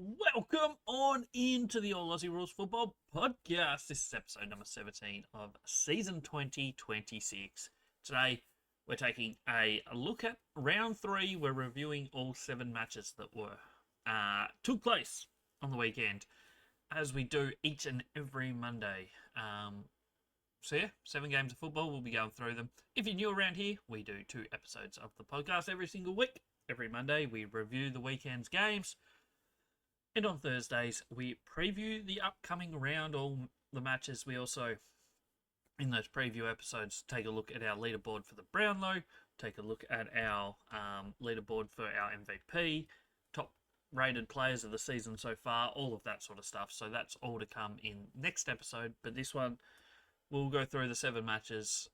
Welcome on into the All Aussie Rules Football Podcast. This is episode number 17 of season 2026. Today, we're taking a look at round 3. We're reviewing all 7 matches that took place on the weekend, as we do each and every Monday. So yeah, 7 games of football. We'll be going through them. If you're new around here, we do 2 episodes of the podcast every single week. Every Monday, we review the weekend's games. And on Thursdays, we preview the upcoming round, all the matches. We also, in those preview episodes, take a look at our leaderboard for the Brownlow, take a look at our leaderboard for our MVP, top rated players of the season so far, all of that sort of stuff. So that's all to come in next episode. But this one, we'll go through the 7 matches,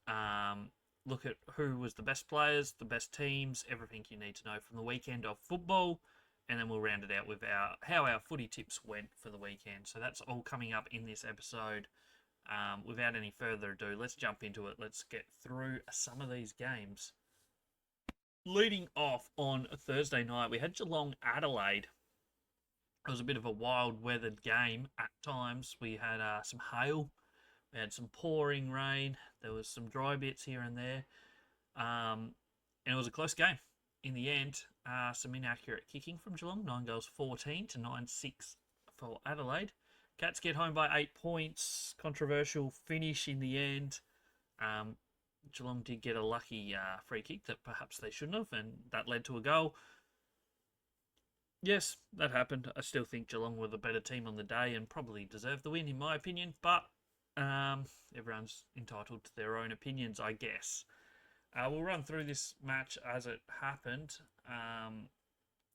look at who was the best players, the best teams, everything you need to know from the weekend of football. And then we'll round it out with how our footy tips went for the weekend. So that's all coming up in this episode. Without any further ado, let's jump into it. Let's get through some of these games. Leading off on Thursday night, we had Geelong Adelaide. It was a bit of a wild weathered game at times. We had some hail. We had some pouring rain. There was some dry bits here and there. And it was a close game. In the end, some inaccurate kicking from Geelong, 9 goals 14 to 9-6 for Adelaide. Cats get home by 8 points. Controversial finish in the end. Geelong did get a lucky free kick that perhaps they shouldn't have, and that led to a goal. Yes, that happened. I still think Geelong were the better team on the day and probably deserved the win, in my opinion, but everyone's entitled to their own opinions, I guess. We'll run through this match as it happened.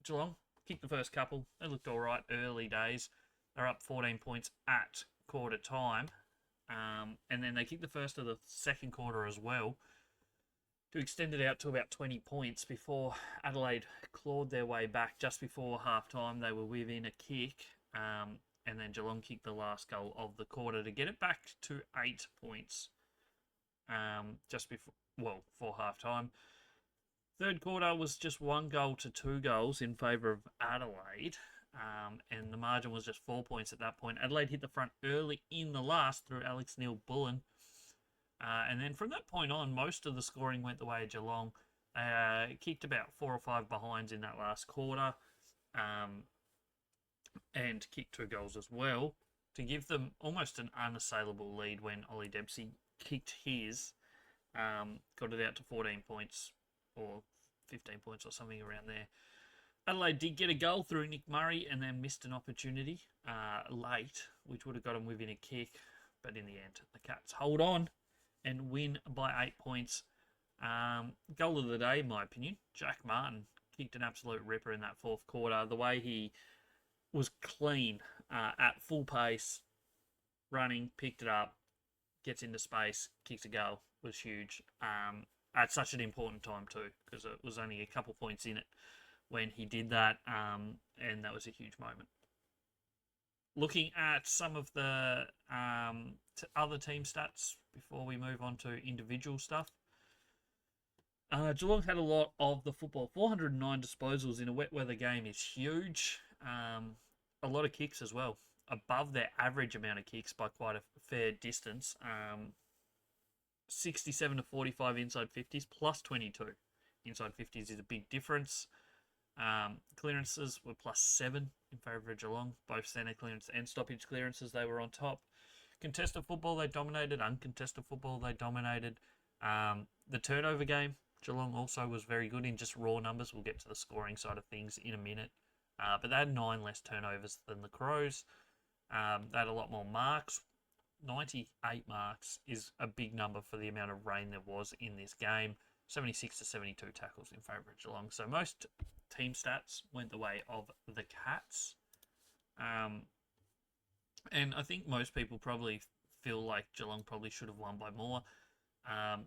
Geelong kicked the first couple. They looked all right early days. They're up 14 points at quarter time. And then they kicked the first of the second quarter as well to extend it out to about 20 points before Adelaide clawed their way back just before half-time. They were within a kick. And then Geelong kicked the last goal of the quarter to get it back to 8 points just before half-time. Third quarter was just 1 goal to 2 goals in favour of Adelaide, and the margin was just 4 points at that point. Adelaide hit the front early in the last through Alex Neil-Bullen, and then from that point on, most of the scoring went the way of Geelong. Kicked about 4 or 5 behinds in that last quarter, and kicked 2 goals as well to give them almost an unassailable lead when Ollie Dempsey kicked his. Got it out to 14 points or 15 points or something around there. Adelaide did get a goal through Nick Murray and then missed an opportunity late, which would have got them within a kick. But in the end, the Cats hold on and win by 8 points. Goal of the day, in my opinion, Jack Martin kicked an absolute ripper in that fourth quarter. The way he was clean at full pace, running, picked it up, gets into space, kicks a goal, was huge. At such an important time too, because it was only a couple points in it when he did that, and that was a huge moment. Looking at some of the other team stats before we move on to individual stuff. Geelong had a lot of the football. 409 disposals in a wet weather game is huge. A lot of kicks as well, above their average amount of kicks by quite a fair distance. 67 to 45 inside 50s plus 22 inside 50s is a big difference. Clearances were plus 7 in favour of Geelong. Both centre clearance and stoppage clearances, they were on top. Contested football, they dominated. Uncontested football, they dominated. The turnover game, Geelong also was very good in just raw numbers. We'll get to the scoring side of things in a minute. But they had 9 less turnovers than the Crows. They had a lot more marks. 98 marks is a big number for the amount of rain there was in this game. 76 to 72 tackles in favour of Geelong. So most team stats went the way of the Cats. And I think most people probably feel like Geelong probably should have won by more.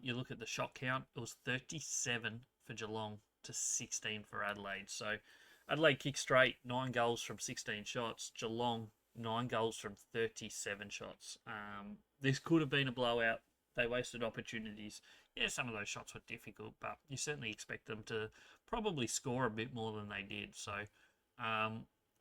You look at the shot count, it was 37 for Geelong to 16 for Adelaide. So Adelaide kicked straight, 9 goals from 16 shots. Geelong, 9 goals from 37 shots. This could have been a blowout. They wasted opportunities. Yeah, some of those shots were difficult, but you certainly expect them to probably score a bit more than they did. So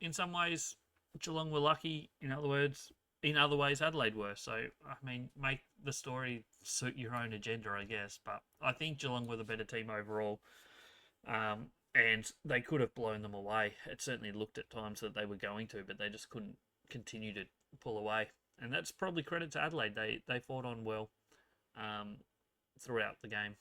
in some ways, Geelong were lucky. In other ways, Adelaide were. So, I mean, make the story suit your own agenda, I guess. But I think Geelong were the better team overall. And they could have blown them away. It certainly looked at times that they were going to, but they just couldn't continue to pull away. And that's probably credit to Adelaide. They fought on well throughout the game.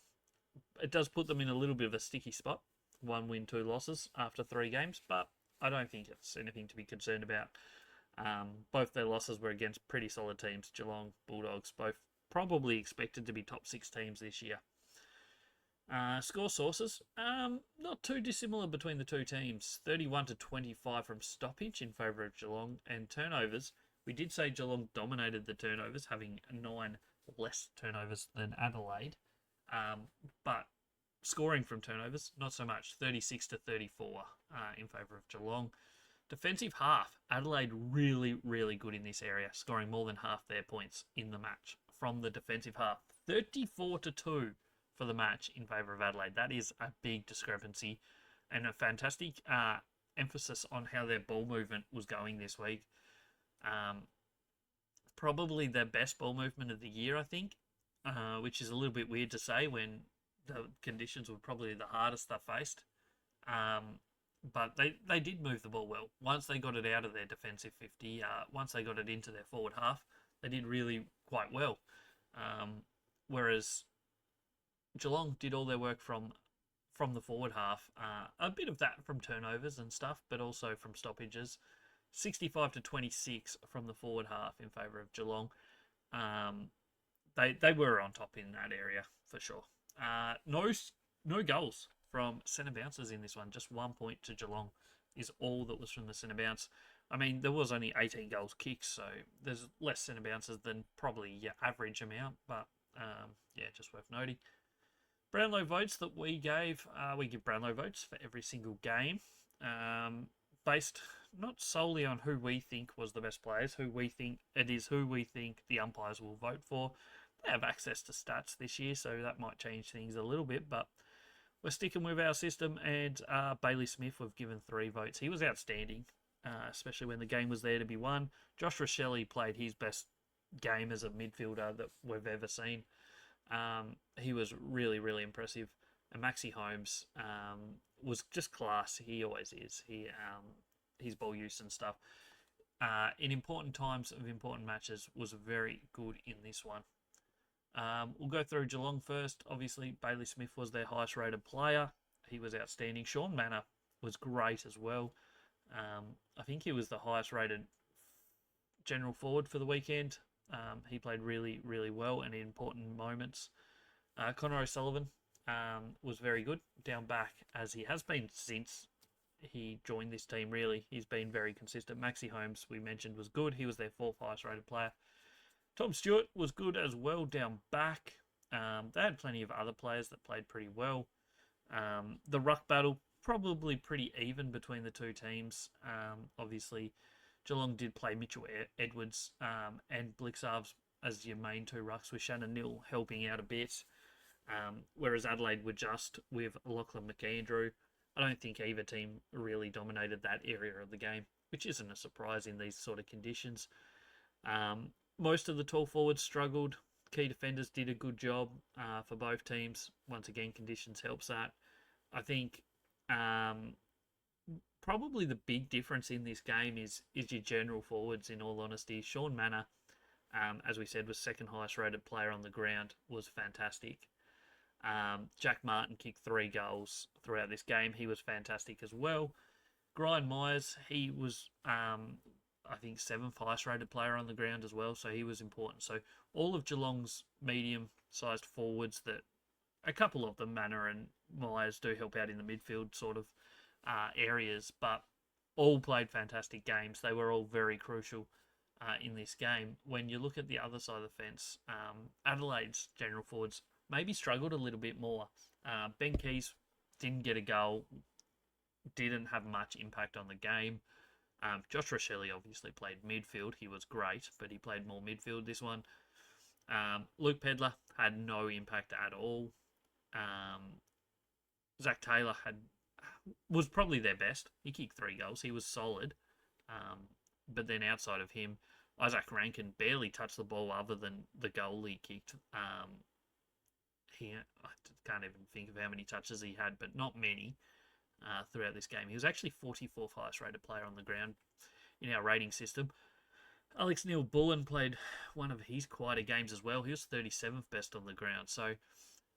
It does put them in a little bit of a sticky spot. 1 win, 2 losses after 3 games, but I don't think it's anything to be concerned about. Both their losses were against pretty solid teams. Geelong, Bulldogs, both probably expected to be top 6 teams this year. Score sources, not too dissimilar between the two teams. 31-25 from stoppage in favour of Geelong, and turnovers. We did say Geelong dominated the turnovers, having 9 less turnovers than Adelaide. But scoring from turnovers, not so much. 36-34 in favour of Geelong. Defensive half, Adelaide really, really good in this area, scoring more than half their points in the match from the defensive half. 34-2 for the match in favour of Adelaide. That is a big discrepancy and a fantastic emphasis on how their ball movement was going this week. Probably their best ball movement of the year, I think, which is a little bit weird to say when the conditions were probably the hardest they faced. But they did move the ball well. Once they got it out of their defensive 50, once they got it into their forward half, they did really quite well. Whereas Geelong did all their work from the forward half. A bit of that from turnovers and stuff, but also from stoppages. 65-26 from the forward half in favour of Geelong. They were on top in that area for sure. No goals from centre bounces in this one. Just 1 point to Geelong is all that was from the centre bounce. I mean, there was only 18 goals kicked, so there's less centre bounces than probably your average amount, but yeah, just worth noting. Brownlow votes that we give Brownlow votes for every single game, based not solely on who we think was the best players, who we think the umpires will vote for. They have access to stats this year, so that might change things a little bit, but we're sticking with our system, and Bailey Smith, we've given 3 votes. He was outstanding, especially when the game was there to be won. Josh Rochelle played his best game as a midfielder that we've ever seen. He was really, really impressive. And Maxi Holmes was just class. He always is. His ball use and stuff in important times of important matches was very good in this one. We'll go through Geelong first. Obviously, Bailey Smith was their highest rated player. He was outstanding. Sean Manor was great as well. I think he was the highest rated general forward for the weekend. He played really, really well and in important moments. Connor O'Sullivan was very good down back, as he has been since he joined this team, really. He's been very consistent. Maxi Holmes, we mentioned, was good. He was their 4th highest rated player. Tom Stewart was good as well down back. They had plenty of other players that played pretty well. The ruck battle, probably pretty even between the two teams. Obviously, Geelong did play Mitchell Edwards and Blixarves as your main 2 rucks, with Shannon Neal helping out a bit. Whereas Adelaide were just with Lachlan McAndrew. I don't think either team really dominated that area of the game, which isn't a surprise in these sort of conditions. Most of the tall forwards struggled. Key defenders did a good job for both teams. Once again, conditions helps that. I think probably the big difference in this game is your general forwards, in all honesty. Sean Manor, as we said, was 2nd highest rated player on the ground, was fantastic. Jack Martin kicked 3 goals throughout this game. He was fantastic as well. Brian Myers, he was, I think, 7th highest rated player on the ground as well, so he was important. So all of Geelong's medium-sized forwards, that a couple of them, Manor and Myers, do help out in the midfield sort of areas, but all played fantastic games. They were all very crucial in this game. When you look at the other side of the fence, Adelaide's general forwards maybe struggled a little bit more. Ben Keys didn't get a goal, didn't have much impact on the game. Josh Rochelle obviously played midfield. He was great, but he played more midfield this one. Luke Pedler had no impact at all. Zach Taylor was probably their best. He kicked 3 goals. He was solid. But then outside of him, Isaac Rankin barely touched the ball other than the goal he kicked. I can't even think of how many touches he had, but not many throughout this game. He was actually 44th highest rated player on the ground in our rating system. Alex Neil-Bullen played one of his quieter games as well. He was 37th best on the ground. So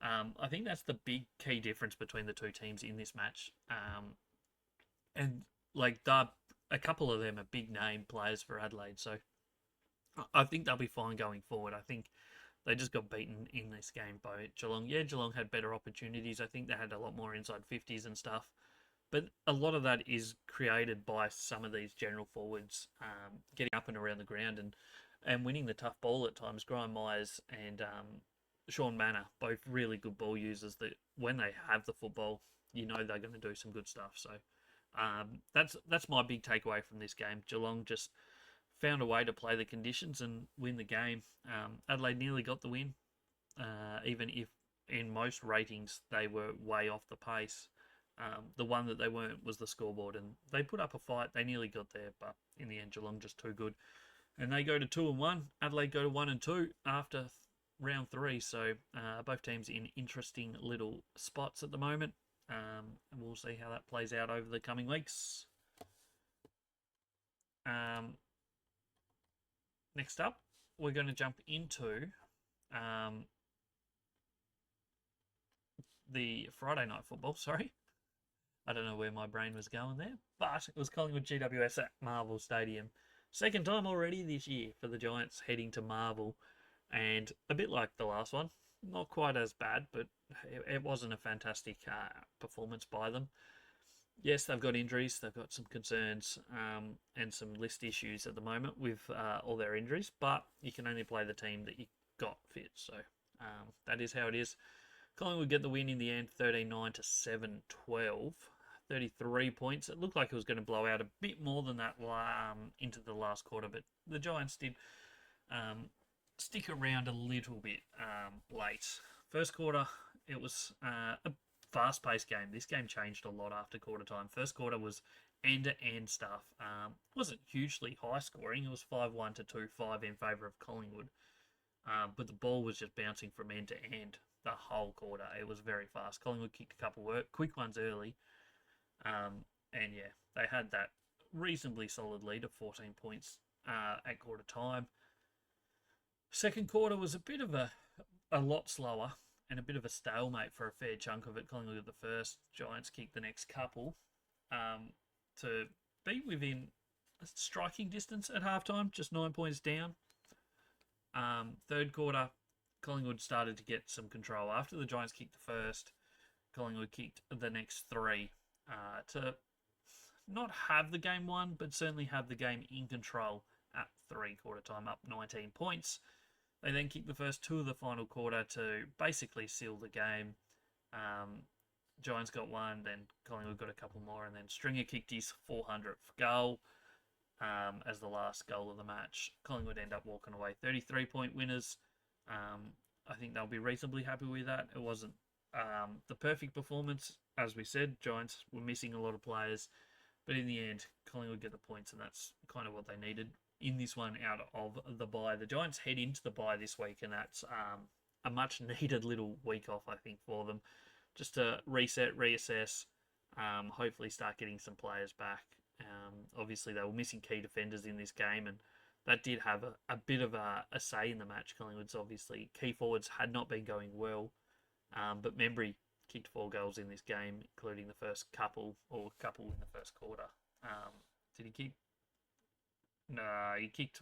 I think that's the big key difference between the two teams in this match. And like a couple of them are big name players for Adelaide. So I think they'll be fine going forward. I think they just got beaten in this game by Geelong. Yeah, Geelong had better opportunities. I think they had a lot more inside 50s and stuff. But a lot of that is created by some of these general forwards getting up and around the ground and winning the tough ball at times. Graham Myers and Sean Manor, both really good ball users that when they have the football, you know they're going to do some good stuff. So that's my big takeaway from this game. Geelong just found a way to play the conditions and win the game. Adelaide nearly got the win, even if in most ratings they were way off the pace. The one that they weren't was the scoreboard, and they put up a fight. They nearly got there, but in the end, Geelong just too good, and they go to 2-1. Adelaide go to 1-2 after round 3. So both teams in interesting little spots at the moment, and we'll see how that plays out over the coming weeks. Next up, we're going to jump into the Friday night football. Sorry. I don't know where my brain was going there, but it was Collingwood GWS at Marvel Stadium. Second time already this year for the Giants heading to Marvel, and a bit like the last one, not quite as bad, but it wasn't a fantastic performance by them. Yes, they've got injuries, they've got some concerns and some list issues at the moment with all their injuries, but you can only play the team that you got fit, so that is how it is. Collingwood get the win in the end, 13-9 to 7-12. 33 points. It looked like it was going to blow out a bit more than that into the last quarter, but the Giants did stick around a little bit late. First quarter, it was a fast-paced game. This game changed a lot after quarter time. First quarter was end-to-end stuff. Wasn't hugely high-scoring. It was 5-1 to 2-5 in favour of Collingwood, but the ball was just bouncing from end to end the whole quarter. It was very fast. Collingwood kicked a couple quick ones early. And yeah, they had that reasonably solid lead of 14 points at quarter time. Second quarter was a bit of a lot slower and a bit of a stalemate for a fair chunk of it. Collingwood at the first, Giants kicked the next couple to be within a striking distance at halftime, just 9 points down. Third quarter, Collingwood started to get some control. After the Giants kicked the first, Collingwood kicked the next 3 to not have the game won, but certainly have the game in control at 3 quarter time, up 19 points. They then kicked the first 2 of the final quarter to basically seal the game. Giants got 1, then Collingwood got a couple more, and then Stringer kicked his 400th goal as the last goal of the match. Collingwood end up walking away 33-point winners. I think they'll be reasonably happy with that. It wasn't the perfect performance. As we said, Giants were missing a lot of players, but in the end, Collingwood get the points, and that's kind of what they needed in this one out of the bye. The Giants head into the bye this week, and that's a much-needed little week off, I think, for them, just to reset, reassess, hopefully start getting some players back. Obviously, they were missing key defenders in this game, and that did have a bit of a say in the match. Collingwood's obviously key forwards had not been going well, but Membry kicked 4 goals in this game, including the first couple in the first quarter. Did he kick? No, he kicked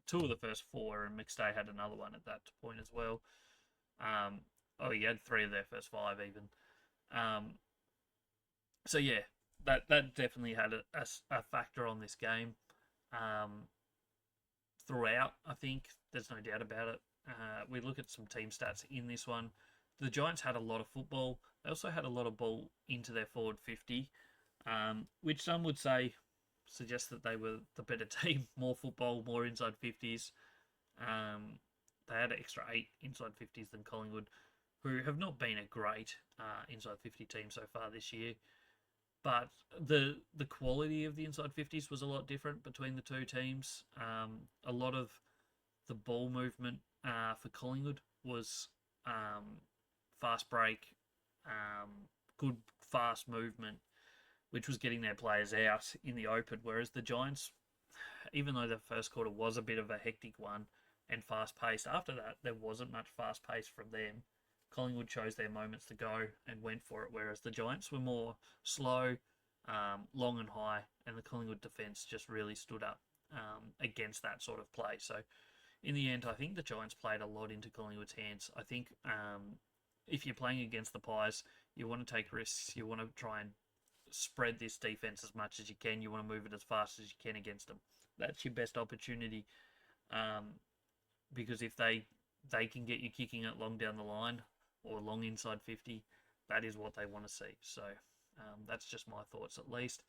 2 of the first 4, and McStay had another one at that point as well. He had 3 of their first 5 even. So yeah, that definitely had a factor on this game. Throughout, I think there's no doubt about it. We look at some team stats in this one. The Giants had a lot of football. They also had a lot of ball into their forward 50, which some would say suggests that they were the better team. More football, more inside 50s. They had an extra 8 inside 50s than Collingwood, who have not been a great inside 50 team so far this year. but the quality of the inside 50s was a lot different between the two teams. A lot of the ball movement for Collingwood was fast break, good fast movement, which was getting their players out in the open. Whereas the Giants, even though the first quarter was a bit of a hectic one and fast paced, after that there wasn't much fast pace from them. Collingwood chose their moments to go and went for it, whereas the Giants were more slow, long and high, and the Collingwood defence just really stood up against that sort of play. So in the end, I think the Giants played a lot into Collingwood's hands. I think if you're playing against the Pies, you want to take risks. You want to try and spread this defense as much as you can. You want to move it as fast as you can against them. That's your best opportunity, because if they can get you kicking it long down the line or long inside 50, that is what they want to see. So that's just my thoughts at least.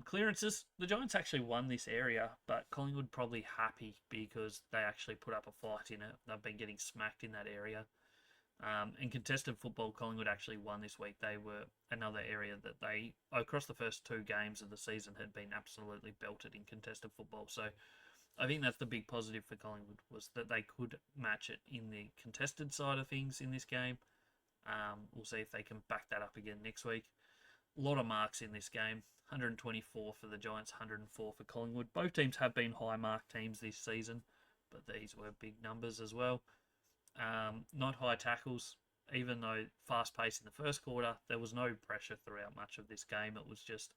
Clearances, the Giants actually won this area, but Collingwood probably happy because they actually put up a fight in it. They've been getting smacked in that area. In contested football, Collingwood actually won this week. They were another area that they, across the first two games of the season, had been absolutely belted in contested football. So I think that's the big positive for Collingwood, was that they could match it in the contested side of things in this game. We'll see if they can back that up again next week. A lot of marks in this game. 124 for the Giants, 104 for Collingwood. Both teams have been high mark teams this season, but these were big numbers as well. Not high tackles, even though fast pace in the first quarter, there was no pressure throughout much of this game. It was just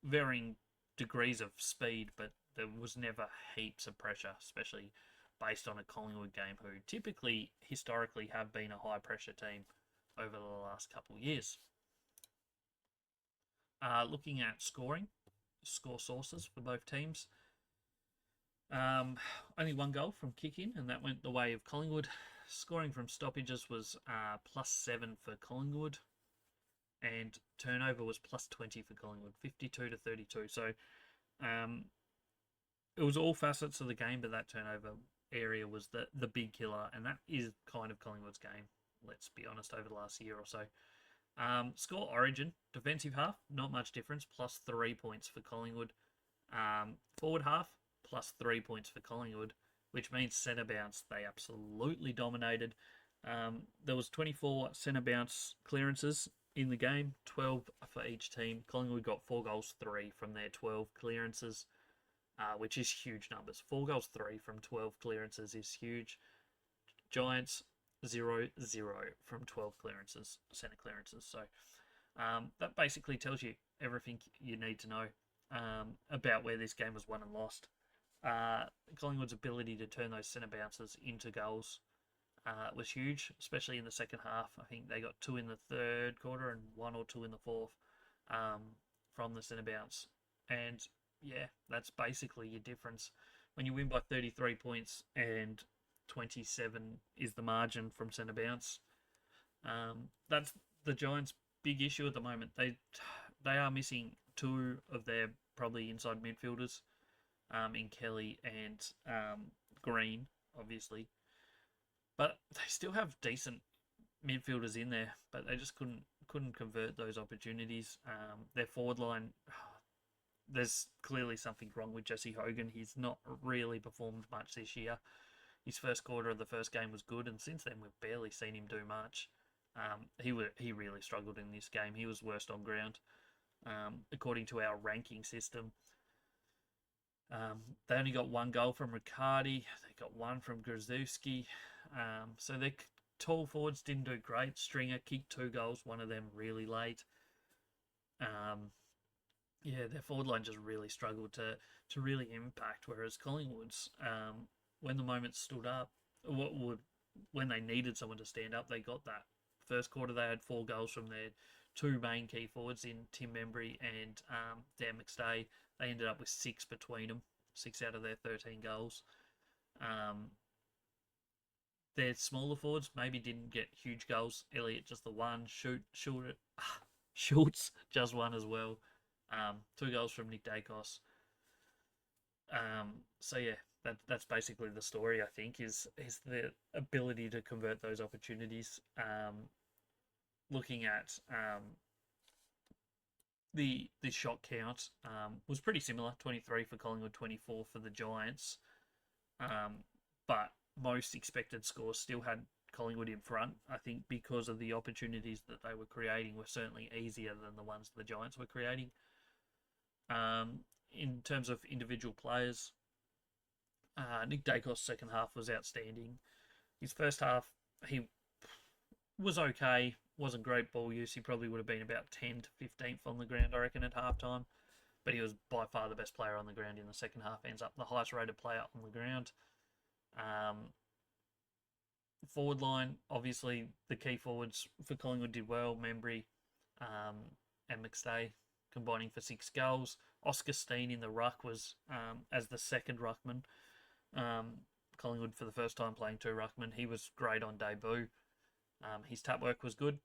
varying degrees of speed, but there was never heaps of pressure, especially based on a Collingwood game, who typically, historically, have been a high pressure team over the last couple of years. Looking at scoring, score sources for both teams. Only one goal from kick-in, and that went the way of Collingwood. Scoring from stoppages was +7 for Collingwood, and turnover was +20 for Collingwood, 52-32. So it was all facets of the game, but that turnover area was the big killer, and that is kind of Collingwood's game, let's be honest, over the last year or so. Score origin, defensive half, not much difference, +3 points for Collingwood. Forward half, +3 points for Collingwood, which means centre bounce, they absolutely dominated. There was 24 centre bounce clearances in the game, 12 for each team. Collingwood got 4 goals, 3 from their 12 clearances, which is huge numbers. 4 goals, 3 from 12 clearances is huge. Giants, 0-0 from 12 clearances, centre clearances. So that basically tells you everything you need to know about where this game was won and lost. Collingwood's ability to turn those centre bounces into goals was huge, especially in the second half. I think they got 2 in the third quarter and 1 or 2 in the fourth from the centre bounce. And yeah, that's basically your difference. When you win by 33 points and 27 is the margin from centre bounce, that's the Giants' big issue at the moment. They are missing 2 of their probably inside midfielders, in Kelly and Green, obviously. But they still have decent midfielders in there, but they just couldn't convert those opportunities. Their forward line, there's clearly something wrong with Jesse Hogan. He's not really performed much this year. His first quarter of the first game was good, and since then we've barely seen him do much. He really struggled in this game. He was worst on ground, according to our ranking system. They only got 1 goal from Riccardi. They got 1 from Grozowski. So their tall forwards didn't do great. Stringer kicked 2 goals, one of them really late. Their forward line just really struggled to really impact, whereas Collingwood's, when the moment stood up, when they needed someone to stand up, they got that. First quarter, they had 4 goals from their 2 main key forwards in Tim Membry and Dan McStay. They ended up with 6 between them, 6 out of their 13 goals. Their smaller forwards maybe didn't get huge goals. Elliott just the 1. Schultz just 1 as well. 2 goals from Nick Dacos. So yeah, that's basically the story. I think is the ability to convert those opportunities. Looking at the shot count was pretty similar, 23 for Collingwood, 24 for the Giants. But most expected scores still had Collingwood in front. I think because of the opportunities that they were creating were certainly easier than the ones the Giants were creating. In terms of individual players, Nick Dacos' second half was outstanding. His first half, he was okay. Wasn't great ball use. He probably would have been about 10 to 15th on the ground, I reckon, at halftime. But he was by far the best player on the ground in the second half. Ends up the highest rated player on the ground. Forward line, obviously, the key forwards for Collingwood did well. Membry and McStay combining for 6 goals. Oscar Steen in the ruck was as the second ruckman. Collingwood for the first time playing 2 ruckmen. He was great on debut. His tap work was good.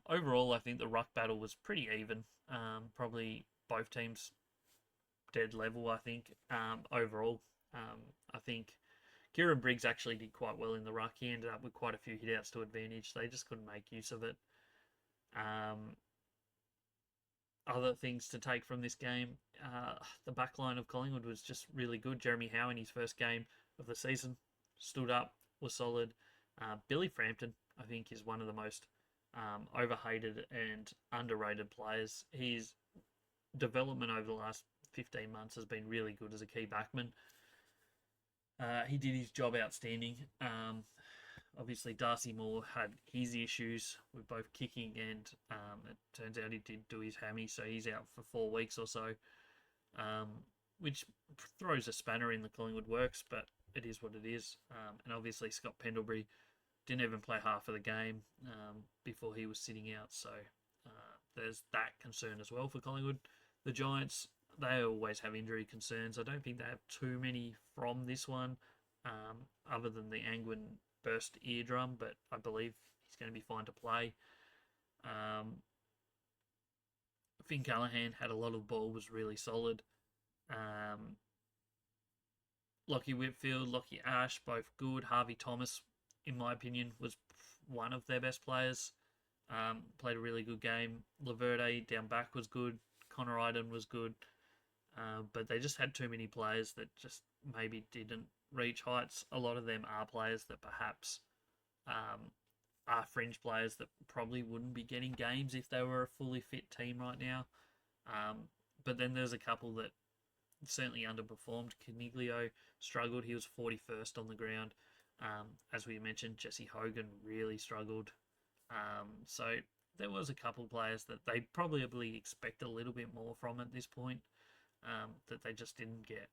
Overall, I think the ruck battle was pretty even. Probably both teams dead level, I think. Overall, I think Kieran Briggs actually did quite well in the ruck. He ended up with quite a few hitouts to advantage. They just couldn't make use of it. Other things to take from this game, the back line of Collingwood was just really good. Jeremy Howe in his first game of the season stood up, was solid. Billy Frampton, I think, is one of the most overhated and underrated players. His development over the last 15 months has been really good as a key backman. He did his job outstanding. Obviously, Darcy Moore had his issues with both kicking and it turns out he did do his hammy, so he's out for 4 weeks or so, which throws a spanner in the Collingwood works, but it is what it is. And obviously, Scott Pendlebury didn't even play half of the game before he was sitting out, so there's that concern as well for Collingwood. The Giants, they always have injury concerns. I don't think they have too many from this one, other than the Angwin burst eardrum, but I believe he's going to be fine to play. Finn Callahan had a lot of ball, was really solid. Lockie Whitfield, Lockie Ash, both good. Harvey Thomas, in my opinion, was one of their best players. Played a really good game. Laverde down back was good. Connor Iden was good. But they just had too many players that just maybe didn't reach heights. A lot of them are players that perhaps are fringe players that probably wouldn't be getting games if they were a fully fit team right now. But then there's a couple that certainly underperformed. Caniglio struggled. He was 41st on the ground. As we mentioned, Jesse Hogan really struggled. So there was a couple players that they probably expect a little bit more from at this point, that they just didn't get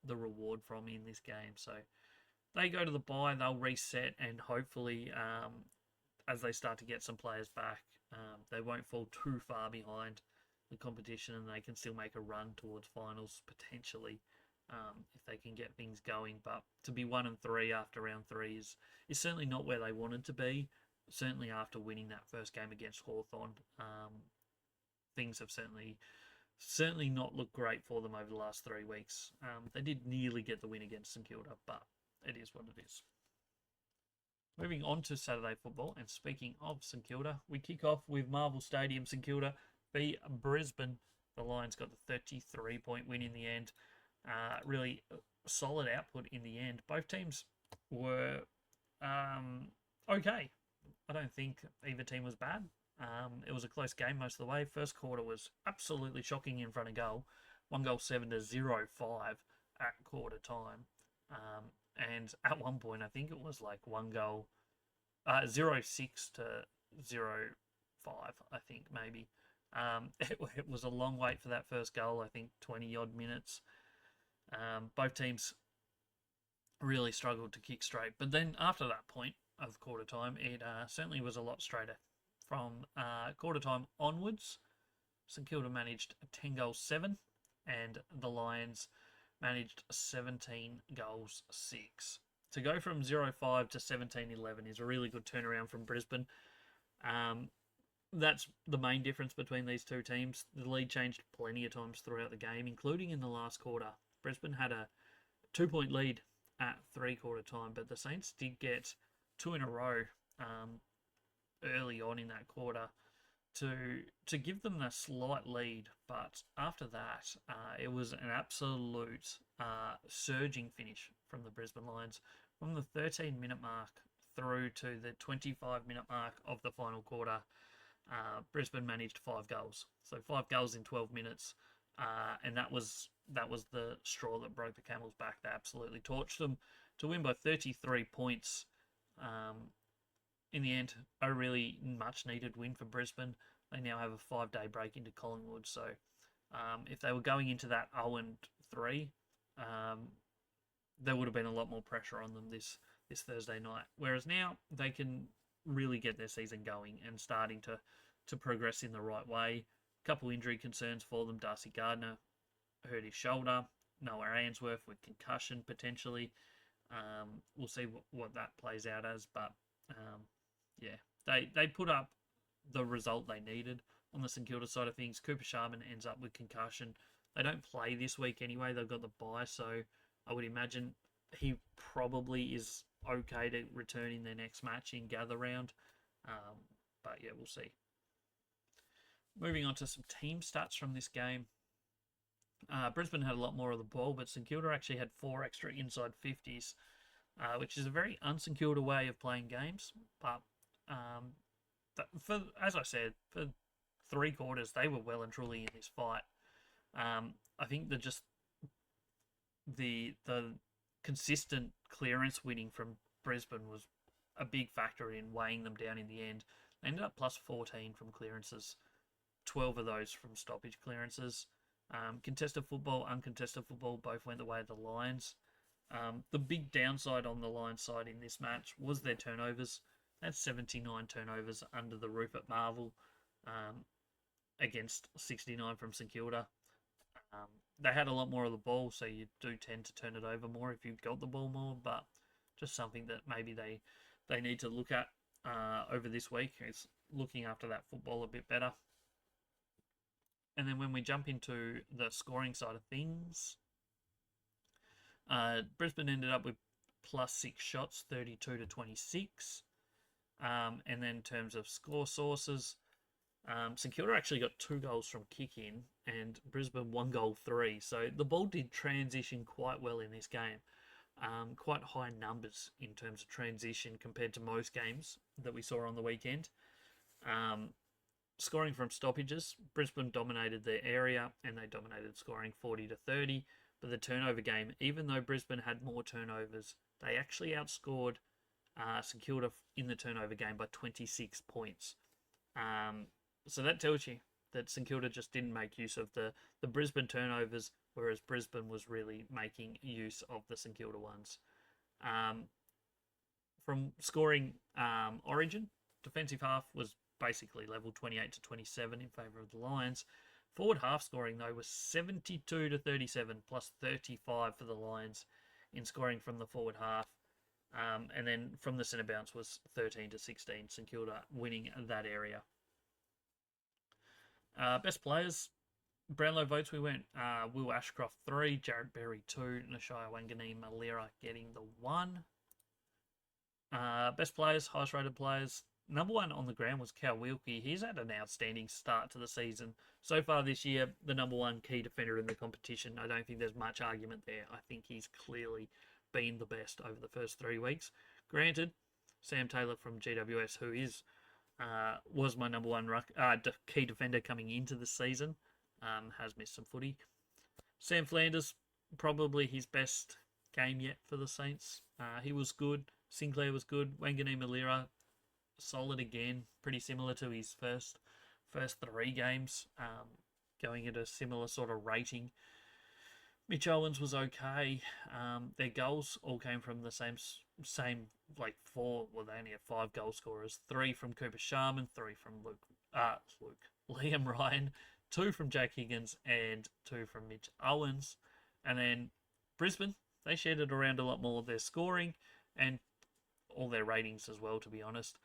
the reward from in this game. So they go to the bye, they'll reset, and hopefully as they start to get some players back, they won't fall too far behind the competition and they can still make a run towards finals potentially, if they can get things going. But to be 1-3 after round 3 is certainly not where they wanted to be. Certainly after winning that first game against Hawthorn, things have certainly not looked great for them over the last 3 weeks. They did nearly get the win against St Kilda, but it is what it is. Moving on to Saturday football, and speaking of St Kilda, we kick off with Marvel Stadium. St Kilda v Brisbane. The Lions got the 33-point win in the end. Really solid output in the end. Both teams were okay. I don't think either team was bad. It was a close game most of the way. First quarter was absolutely shocking in front of goal. 1-7 to 0-5 at quarter time. And at one point, I think it was like 0-6 to 0-5, I think maybe. It was a long wait for that first goal, I think 20-odd minutes. Both teams really struggled to kick straight. But then after that point of quarter time, it certainly was a lot straighter. From quarter time onwards, St Kilda managed 10 goals 7, and the Lions managed 17 goals 6. To go from 0-5 to 17-11 is a really good turnaround from Brisbane. That's the main difference between these two teams. The lead changed plenty of times throughout the game, including in the last quarter. Brisbane had a 2-point lead at 3-quarter time, but the Saints did get 2 in a row early on in that quarter. to give them a slight lead. But after that, it was an absolute surging finish from the Brisbane Lions from the 13-minute mark through to the 25-minute mark of the final quarter. Brisbane managed 5 goals, so 5 goals in 12 minutes, and that was the straw that broke the camel's back. They absolutely torched them to win by 33 points. In the end, a really much needed win for Brisbane. They now have a 5-day break into Collingwood, so if they were going into that 0-3, there would have been a lot more pressure on them this Thursday night. Whereas now they can really get their season going and starting to progress in the right way. A couple injury concerns for them. Darcy Gardner hurt his shoulder. Noah Ainsworth with concussion potentially. We'll see what that plays out as, but yeah, they put up the result they needed. On the St Kilda side of things, Cooper Sharman ends up with concussion. They don't play this week anyway. They've got the bye, so I would imagine he probably is okay to return in their next match in Gather Round. But yeah, we'll see. Moving on to some team stats from this game. Brisbane had a lot more of the ball, but St Kilda actually had 4 extra inside 50s, which is a very un-St Kilda way of playing games. But as I said, for 3 quarters, they were well and truly in this fight. I think that just the consistent clearance winning from Brisbane was a big factor in weighing them down in the end. They ended up plus 14 from clearances, 12 of those from stoppage clearances. Contested football, uncontested football, both went the way of the Lions. The big downside on the Lions side in this match was their turnovers. They had 79 turnovers under the roof at Marvel against 69 from St Kilda. They had a lot more of the ball, so you do tend to turn it over more if you've got the ball more, but just something that maybe they need to look at over this week is looking after that football a bit better. And then when we jump into the scoring side of things, Brisbane ended up with plus 6 shots, 32 to 26. And then in terms of score sources, St Kilda actually got 2 goals from kick-in and Brisbane 1 goal 3. So the ball did transition quite well in this game. Quite high numbers in terms of transition compared to most games that we saw on the weekend. Scoring from stoppages, Brisbane dominated their area and they dominated scoring 40 to 30. But the turnover game, even though Brisbane had more turnovers, they actually outscored St Kilda in the turnover game by 26 points. So that tells you that St Kilda just didn't make use of the Brisbane turnovers, whereas Brisbane was really making use of the St Kilda ones. From scoring origin, defensive half was basically level 28 to 27 in favour of the Lions. Forward half scoring, though, was 72 to 37, plus 35 for the Lions in scoring from the forward half. And then from the centre bounce was 13 to 16, St Kilda winning that area. Best players, Brownlow votes, we went Will Ashcroft 3, Jared Berry 2, Nashaya Wanganeen-Malira getting the 1. Best players, highest rated players, number 1 on the ground was Cal Wilkie. He's had an outstanding start to the season. So far this year, the number 1 key defender in the competition. I don't think there's much argument there. I think he's clearly been the best over the first 3 weeks. Granted, Sam Taylor from GWS, who was my number 1 key defender coming into the season, has missed some footy. Sam Flanders, probably his best game yet for the Saints. He was good. Sinclair was good. Wanganeen-Malira, solid again, pretty similar to his first 3 games, going at a similar sort of rating. Mitch Owens was okay. Their goals all came from the same like 4. Well, they only have 5 goal scorers. 3 from Cooper Sharman, 3 from Liam Ryan, 2 from Jack Higgins, and 2 from Mitch Owens. And then Brisbane, they shared it around a lot more of their scoring and all their ratings as well, to be honest.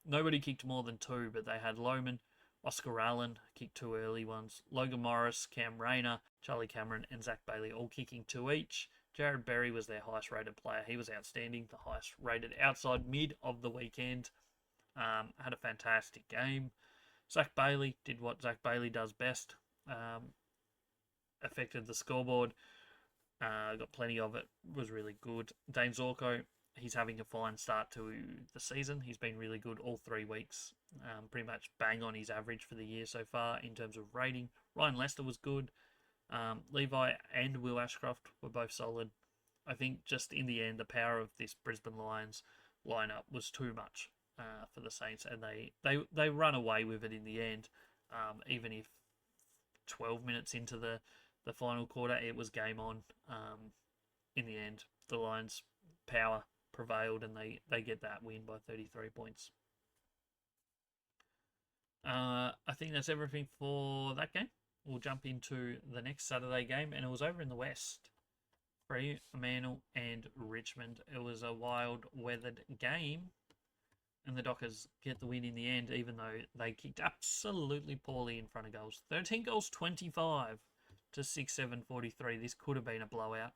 Nobody kicked more than 2, but they had Lohman, Oscar Allen kicked 2 early ones, Logan Morris, Cam Rayner, Charlie Cameron, and Zach Bailey all kicking 2 each. Jared Berry was their highest rated player. He was outstanding, the highest rated outside mid of the weekend. Had a fantastic game. Zach Bailey did what Zach Bailey does best. Affected the scoreboard. Got plenty of it. Was really good. Dane Zorko, he's having a fine start to the season. He's been really good all 3 weeks. Pretty much bang on his average for the year so far in terms of rating. Ryan Lester was good. Levi and Will Ashcroft were both solid. I think just in the end, the power of this Brisbane Lions lineup was too much for the Saints, and they run away with it in the end. Even if 12 minutes into the final quarter, it was game on. In the end, the Lions' power prevailed, and they get that win by 33 points. I think that's everything for that game. We'll jump into the next Saturday game, and it was over in the West. Fremantle and Richmond. It was a wild weathered game, and the Dockers get the win in the end, even though they kicked absolutely poorly in front of goals. 13 goals, 25 to 6-7-43. This could have been a blowout.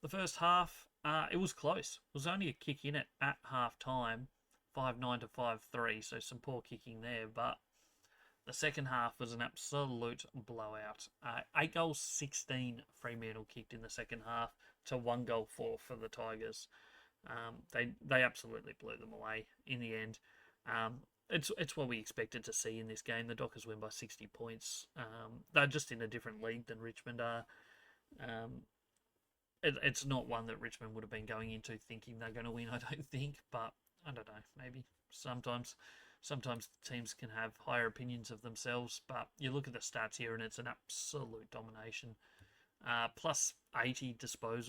The first half, it was close. It was only a kick in it at half time, 5-9 to 5-3, so some poor kicking there, but the second half was an absolute blowout. 8 goals, 16 Fremantle kicked in the second half to 1 goal 4 for the Tigers. They absolutely blew them away in the end. It's what we expected to see in this game. The Dockers win by 60 points. They're just in a different league than Richmond are. It's not one that Richmond would have been going into thinking they're going to win, I don't think. But I don't know, maybe sometimes teams can have higher opinions of themselves, but you look at the stats here and it's an absolute domination. Plus 90 disposals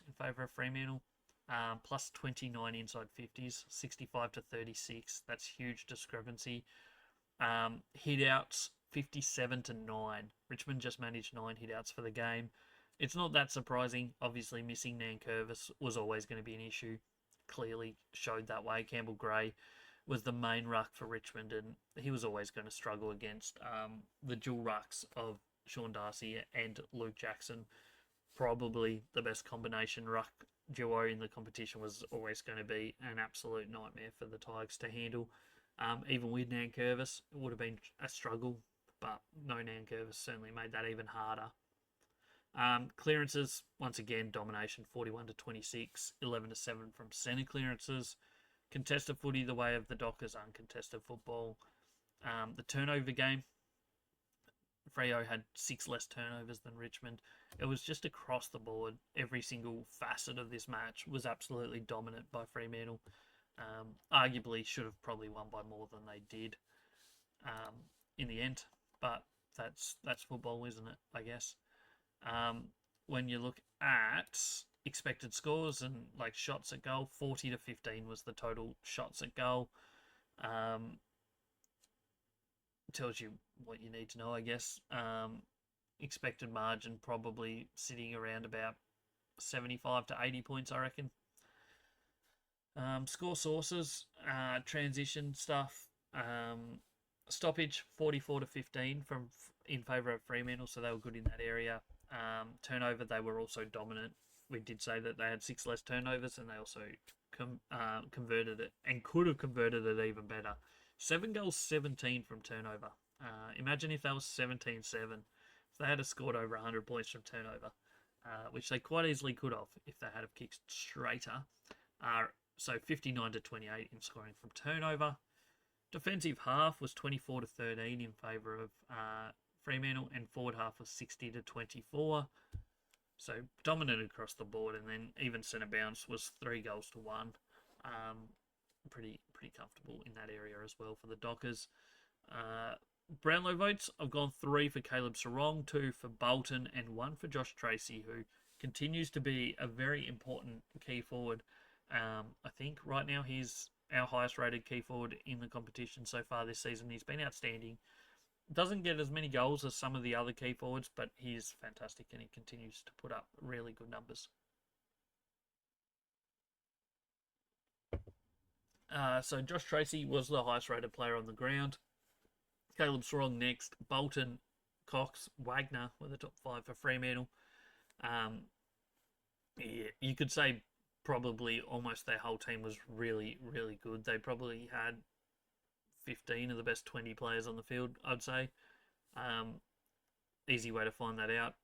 in favour of Fremantle. Plus 29 inside 50s, 65 to 36. That's huge discrepancy. Hit-outs, 57 to 9. Richmond just managed 9 hit-outs for the game. It's not that surprising. Obviously, missing Nankervis was always going to be an issue. Clearly showed that way. Campbell Gray was the main ruck for Richmond, and he was always going to struggle against the dual rucks of Sean Darcy and Luke Jackson. Probably the best combination ruck duo in the competition was always going to be an absolute nightmare for the Tigers to handle. Even with Nankervis, it would have been a struggle, but no Nankervis certainly made that even harder. Clearances, once again, domination, 41 to 26, 11 to 7 from centre clearances. Contested footy the way of the Dockers, uncontested football. The turnover game, Freo had 6 less turnovers than Richmond. It was just across the board. Every single facet of this match was absolutely dominant by Fremantle. Arguably should have probably won by more than they did in the end. But that's football, isn't it, I guess. When you look at expected scores and like shots at goal, 40 to 15 was the total shots at goal. Tells you what you need to know, I guess. Expected margin probably sitting around about 75 to 80 points, I reckon. Score sources, transition stuff, stoppage 44 to 15 in favour of Fremantle, so they were good in that area. Turnover, they were also dominant. We did say that they had 6 less turnovers, and they also converted it, and could have converted it even better. 7 goals, 17 from turnover. Imagine if that was 17-7. If they had scored over 100 points from turnover, which they quite easily could have if they had have kicked straighter. So 59 to 28 in scoring from turnover. Defensive half was 24 to 13 in favour of Fremantle, and forward half was 60 to 24. So dominant across the board, and then even centre bounce was 3 goals to 1. Pretty comfortable in that area as well for the Dockers. Brownlow votes, I've gone 3 for Caleb Sarong, 2 for Bolton, and 1 for Josh Tracy, who continues to be a very important key forward. I think right now he's our highest rated key forward in the competition so far this season. He's been outstanding. Doesn't get as many goals as some of the other key forwards, but he's fantastic and he continues to put up really good numbers. So Josh Tracy was the highest rated player on the ground. Caleb Sarong next. Bolton, Cox, Wagner were the top 5 for Fremantle. You could say probably almost their whole team was really, really good. They probably had 15 of the best 20 players on the field, I'd say. Easy way to find that out.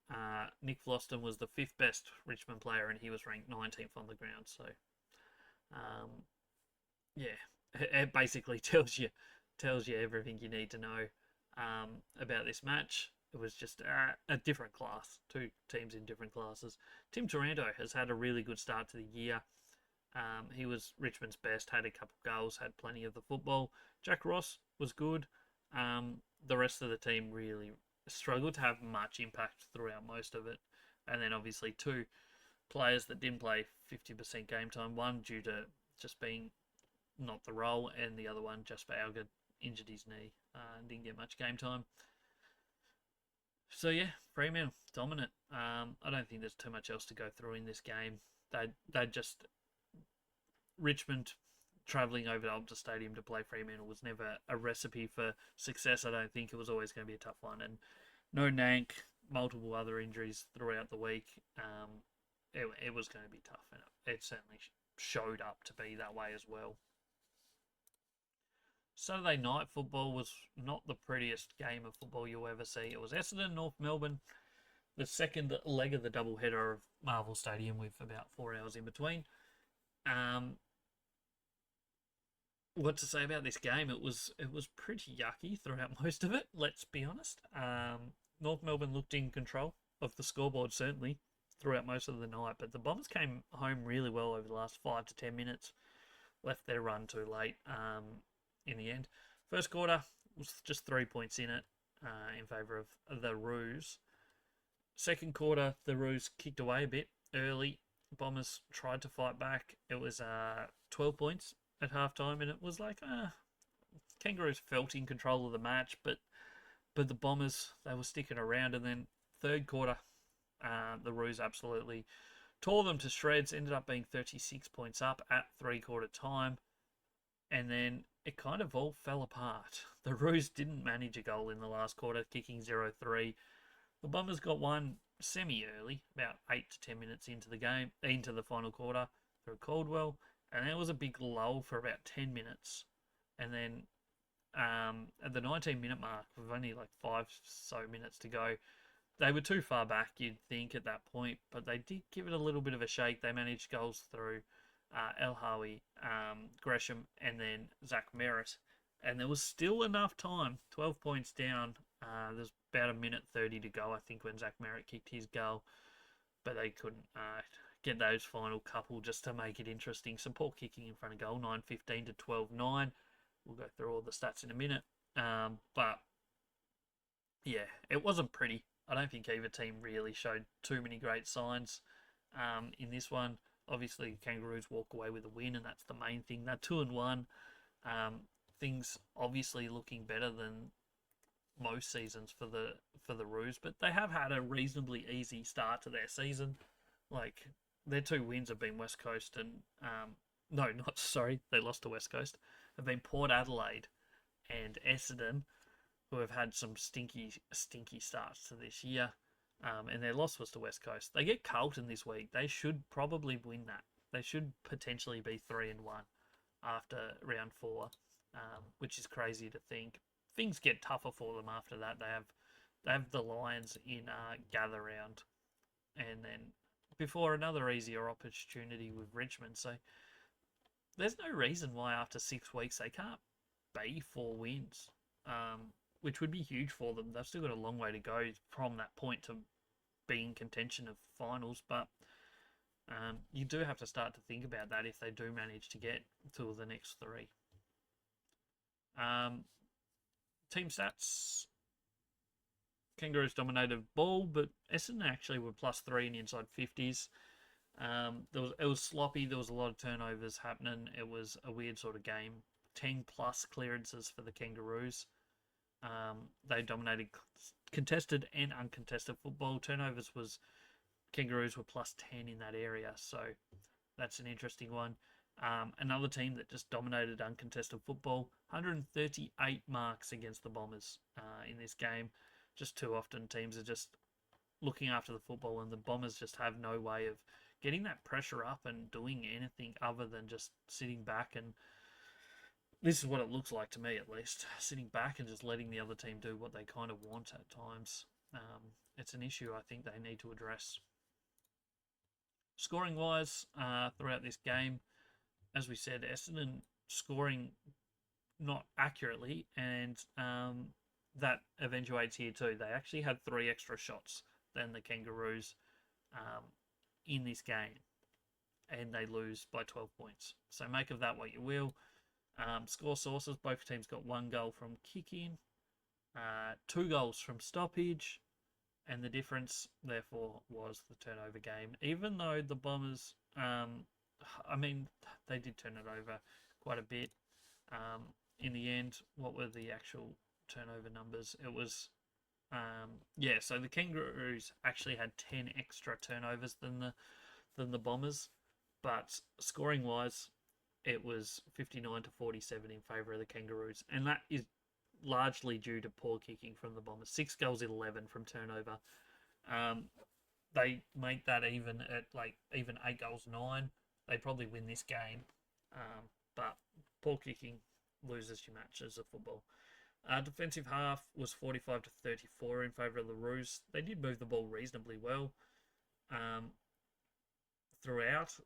Nick Floston was the 5th best Richmond player, and he was ranked 19th on the ground. So, yeah, it basically tells you everything you need to know about this match. It was just a different class, two teams in different classes. Tim Taranto has had a really good start to the year. He was Richmond's best, had a couple of goals, had plenty of the football. Jack Ross was good. The rest of the team really struggled to have much impact throughout most of it. And then obviously 2 players that didn't play 50% game time. One due to just being not the role, and the other one, Jasper Alger, injured his knee and didn't get much game time. So yeah, Fremantle dominant. I don't think there's too much else to go through in this game. They just Richmond travelling over to Optus Stadium to play Fremantle was never a recipe for success. I don't think it was always going to be a tough one, and no Nank, multiple other injuries throughout the week. It was going to be tough, and it certainly showed up to be that way as well. Saturday night football was not the prettiest game of football you'll ever see. It was Essendon, North Melbourne, the second leg of the doubleheader of Marvel Stadium with about 4 hours in between. What to say about this game? It was pretty yucky throughout most of it, let's be honest. North Melbourne looked in control of the scoreboard, certainly, throughout most of the night, but the Bombers came home really well over the last 5 to 10 minutes. Left their run too late in the end. First quarter was just 3 points in it in favour of the Roos. Second quarter, the Roos kicked away a bit early. Bombers tried to fight back. It was 12 points at halftime, and it was like Kangaroos felt in control of the match, but the Bombers, they were sticking around. And then third quarter, the Roos absolutely tore them to shreds. Ended up being 36 points up at 3-quarter time, and then it kind of all fell apart. The Roos didn't manage a goal in the last quarter, kicking 0-3. The Bombers got one semi-early, about 8 to 10 minutes into the game, into the final quarter, through Caldwell, and there was a big lull for about 10 minutes. And then at the 19-minute mark, with only like 5 so minutes to go, they were too far back, you'd think, at that point, but they did give it a little bit of a shake. They managed goals through El Howie, Gresham, and then Zach Merritt. And there was still enough time, 12 points down. There's about a minute 30 to go, I think, when Zach Merritt kicked his goal. But they couldn't get those final couple just to make it interesting. Some poor kicking in front of goal, 9-15 to 12-9. We'll go through all the stats in a minute. But, yeah, it wasn't pretty. I don't think either team really showed too many great signs in this one. Obviously, Kangaroos walk away with a win, and that's the main thing. They're 2-1. Things obviously looking better than most seasons for the Roos, but they have had a reasonably easy start to their season. Like, their 2 wins have been West Coast and they lost to West Coast. Have been Port Adelaide and Essendon, who have had some stinky starts to this year. And their loss was to West Coast. They get Carlton this week. They should probably win that. They should potentially be 3-1 after round 4, which is crazy to think. Things get tougher for them after that. They have the Lions in gather round, and then before another easier opportunity with Richmond. So there's no reason why after 6 weeks they can't be 4 wins, which would be huge for them. They've still got a long way to go from that point to being contention of finals, but you do have to start to think about that if they do manage to get to the next 3. Team stats. Kangaroos dominated ball, but Essendon actually were +3 in the inside 50s. It was sloppy. There was a lot of turnovers happening. It was a weird sort of game. 10+ clearances for the Kangaroos. They dominated contested and uncontested football. Turnovers was Kangaroos were +10 in that area, so that's an interesting one. Another team that just dominated uncontested football, 138 marks against the Bombers in this game. Just too often teams are just looking after the football, and the Bombers just have no way of getting that pressure up and doing anything other than just sitting back and this is what it looks like to me, at least. Sitting back and just letting the other team do what they kind of want at times. It's an issue I think they need to address. Scoring wise, throughout this game, as we said, Essendon scoring not accurately, and that eventuates here too. They actually had 3 extra shots than the Kangaroos in this game, and they lose by 12 points. So make of that what you will. Score sources, both teams got 1 goal from kick-in, 2 goals from stoppage, and the difference, therefore, was the turnover game. Even though the Bombers, they did turn it over quite a bit. In the end, what were the actual turnover numbers? It was, so the Kangaroos actually had 10 extra turnovers than the Bombers, but scoring-wise, it was 59 to 47 in favour of the Kangaroos, and that is largely due to poor kicking from the Bombers. 6 goals, 11 from turnover. They make that even at even 8 goals, 9. They probably win this game, but poor kicking loses your matches of football. Defensive half was 45 to 34 in favour of the Roos. They did move the ball reasonably well throughout.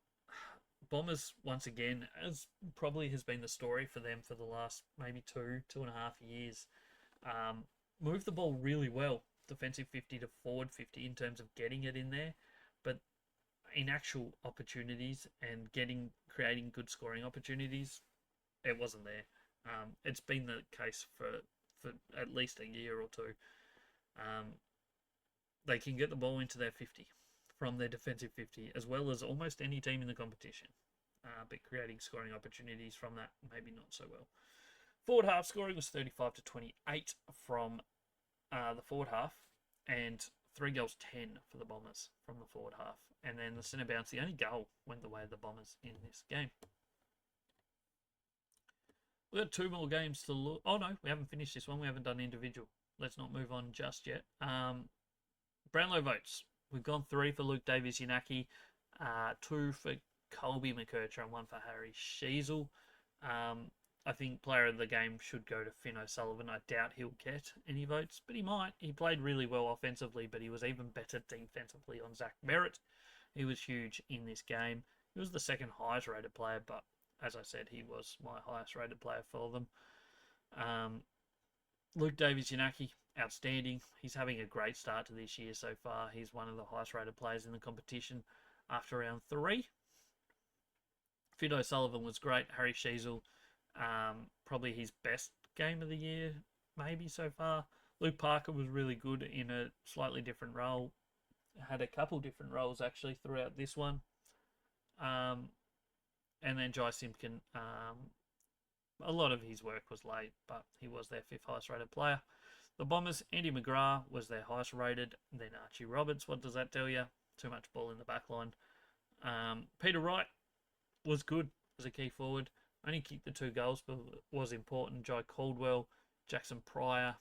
Bombers, once again, as probably has been the story for them for the last maybe 2.5 years, move the ball really well, defensive 50 to forward 50 in terms of getting it in there, but in actual opportunities and creating good scoring opportunities, it wasn't there. It's been the case for at least a year or two. They can get the ball into their 50 from their defensive 50, as well as almost any team in the competition. But creating scoring opportunities from that, maybe not so well. Forward half scoring was 35 to 28 from the forward half, and 3 goals, 10 for the Bombers from the forward half. And then the centre bounce, the only goal went the way of the Bombers in this game. We've got 2 more games to look. Oh no, we haven't finished this one. We haven't done individual. Let's not move on just yet. Brownlow votes. We've gone 3 for Luke Davies-Yanaki, 2 for Colby McKercher, and 1 for Harry Sheasel. I think player of the game should go to Finn O'Sullivan. I doubt he'll get any votes, but he might. He played really well offensively, but he was even better defensively on Zach Merritt. He was huge in this game. He was the second highest rated player, but as I said, he was my highest rated player for them. Luke Davies-Yanaki, outstanding. He's having a great start to this year so far. He's one of the highest rated players in the competition after round 3. Finn O'Sullivan was great. Harry Sheasel, probably his best game of the year, maybe so far. Luke Parker was really good in a slightly different role. Had a couple different roles actually throughout this one. And then Jai Simpkin, a lot of his work was late, but he was their 5th highest rated player. The Bombers, Andy McGrath was their highest rated, then Archie Roberts. What does that tell you? Too much ball in the back line. Peter Wright was good as a key forward. Only kicked the 2 goals, but was important. Jai Caldwell, Jackson Pryor.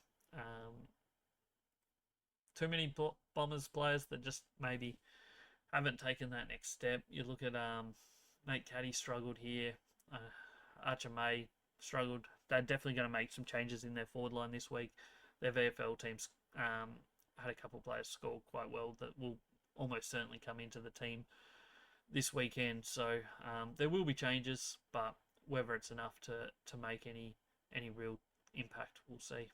Too many Bombers players that just maybe haven't taken that next step. You look at Nate Caddy struggled here. Archer May struggled. They're definitely going to make some changes in their forward line this week. Their VFL teams had a couple of players score quite well that will almost certainly come into the team this weekend. So there will be changes, but whether it's enough to make any real impact, we'll see.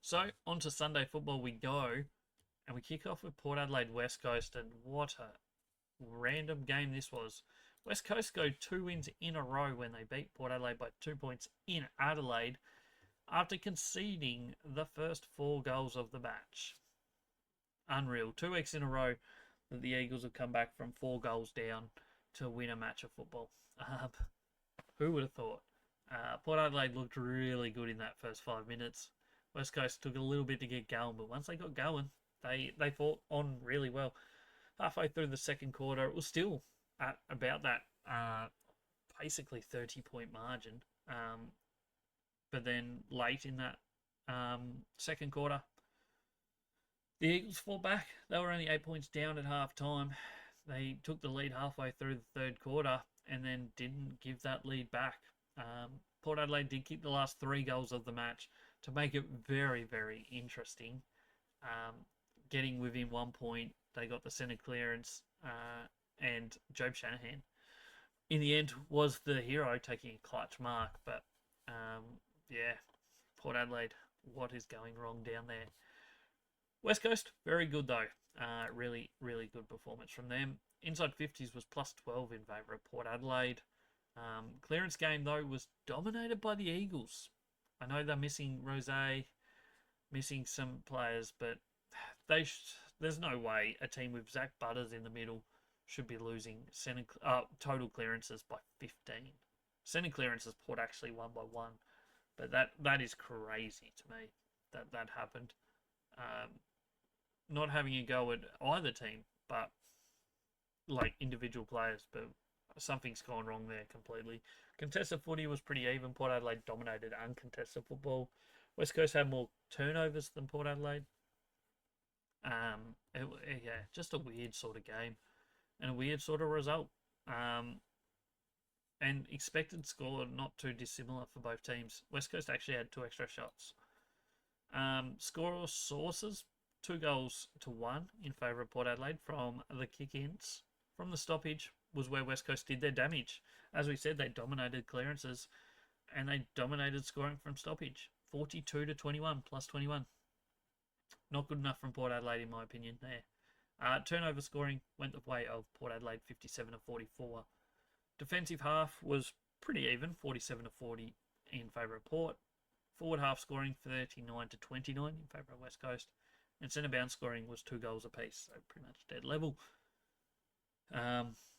So on to Sunday football we go, and we kick off with Port Adelaide West Coast, and what a random game this was. West Coast go 2 wins in a row when they beat Port Adelaide by 2 points in Adelaide after conceding the first 4 goals of the match. Unreal. 2 weeks in a row that the Eagles have come back from 4 goals down to win a match of football. Who would have thought? Port Adelaide looked really good in that first 5 minutes. West Coast took a little bit to get going, but once they got going, they fought on really well. Halfway through the second quarter, it was still at about that basically 30-point margin. But then late in that second quarter, the Eagles fought back. They were only 8 points down at half time. They took the lead halfway through the third quarter, and then didn't give that lead back. Port Adelaide did kick the last 3 goals of the match to make it very, very interesting. Getting within 1 point, they got the centre clearance, and Jobe Shanahan, in the end, was the hero, taking a clutch mark. But yeah, Port Adelaide, what is going wrong down there? West Coast, very good though. Really, really good performance from them. Inside 50s was plus 12 in favour of Port Adelaide. Clearance game though was dominated by the Eagles. I know they're missing Rose, missing some players, but there's no way a team with Zach Butters in the middle should be losing total clearances by 15. Centre clearances, Port actually won by 1, but that is crazy to me that happened. Not having a go at either team, but like individual players, but something's gone wrong there completely. Contested footy was pretty even. Port Adelaide dominated uncontested football. West Coast had more turnovers than Port Adelaide. Yeah, just a weird sort of game and a weird sort of result. And expected score not too dissimilar for both teams. West Coast actually had 2 extra shots. Score sources, 2 goals to 1 in favour of Port Adelaide from the kick-ins. From the stoppage was where West Coast did their damage. As we said, they dominated clearances and they dominated scoring from stoppage. 42 to 21, plus 21. Not good enough from Port Adelaide, in my opinion, there. Turnover scoring went the way of Port Adelaide, 57 to 44. Defensive half was pretty even, 47 to 40 in favour of Port. Forward half scoring 39 to 29 in favour of West Coast. And centre bound scoring was 2 goals apiece, so pretty much dead level.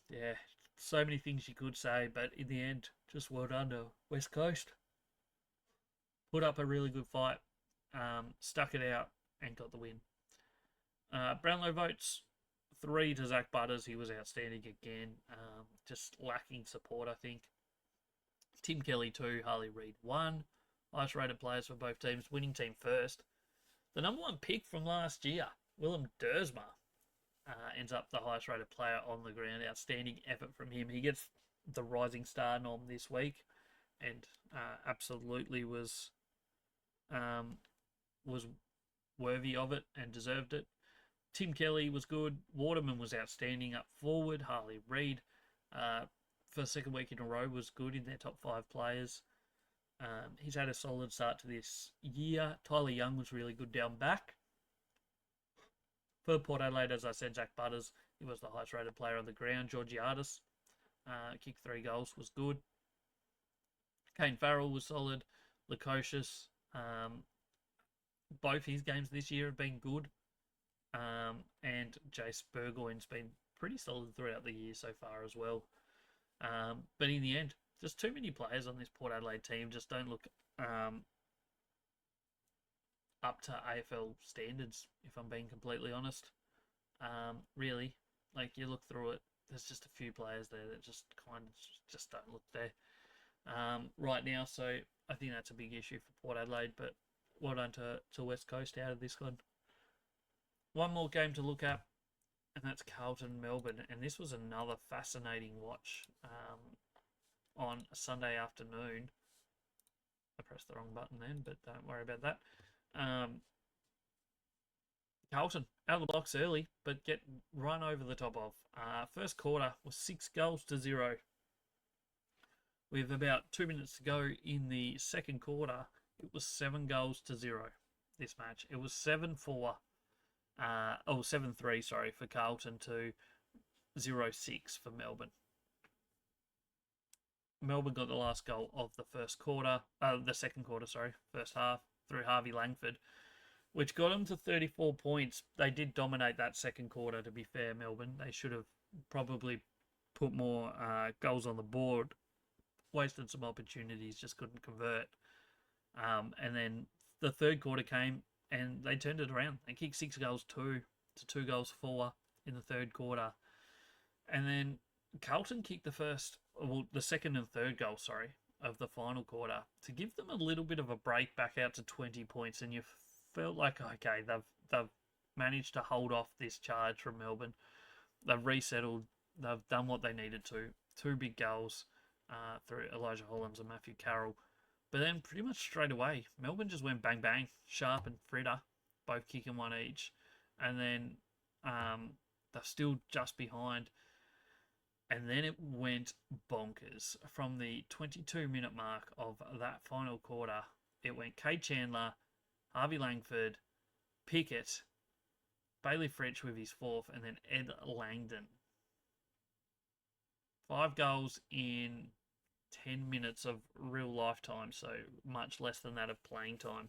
Yeah, so many things you could say, but in the end, just well done to West Coast. Put up a really good fight, stuck it out, and got the win. Brownlow votes, 3 to Zach Butters. He was outstanding again. Just lacking support, I think. Tim Kelly 2, Harley Reid 1. Highest rated players for both teams. Winning team first. The number 1 pick from last year, Willem Dersma, ends up the highest rated player on the ground. Outstanding effort from him. He gets the Rising Star nom this week, and absolutely was worthy of it and deserved it. Tim Kelly was good. Waterman was outstanding up forward. Harley Reid, for the second week in a row, was good in their top 5 players. He's had a solid start to this year. Tyler Young was really good down back. For Port Adelaide, as I said, Zach Butters, he was the highest rated player on the ground. Georgiadis, kicked 3 goals, was good. Kane Farrell was solid. Lukosius, both his games this year have been good. And Jace Burgoyne's been pretty solid throughout the year so far as well. But in the end, just too many players on this Port Adelaide team just don't look up to AFL standards, if I'm being completely honest. Really, like you look through it, there's just a few players there that just kind of just don't look there right now. So I think that's a big issue for Port Adelaide, but well done to West Coast out of this one. One more game to look at, and that's Carlton-Melbourne. And this was another fascinating watch on a Sunday afternoon. I pressed the wrong button then, but don't worry about that. Carlton out of the blocks early, but get run over the top of. First quarter was 6 goals to 0. With about 2 minutes to go in the second quarter, it was 7 goals to 0. This match, it was 7-4. 7-3, sorry, for Carlton to 0-6 for Melbourne. Melbourne got the last goal of the first half, through Harvey Langford, which got them to 34 points. They did dominate that second quarter, to be fair, Melbourne. They should have probably put more goals on the board, wasted some opportunities, just couldn't convert. And then the third quarter came, and they turned it around. They kicked 6 goals 2 to 2 goals 4 in the third quarter. And then Carlton kicked the second and third goal, of the final quarter to give them a little bit of a break back out to 20 points. And you felt like, okay, they've managed to hold off this charge from Melbourne. They've resettled. They've done what they needed to. 2 big goals through Elijah Hollands and Matthew Carroll. But then pretty much straight away, Melbourne just went bang bang. Sharp and Fritter both kicking one each. And then they're still just behind. And then it went bonkers. From the 22-minute mark of that final quarter, it went Cade Chandler, Harvey Langford, Pickett, Bailey Fritsch with his 4th, and then Ed Langdon. 5 goals in 10 minutes of real lifetime, so much less than that of playing time.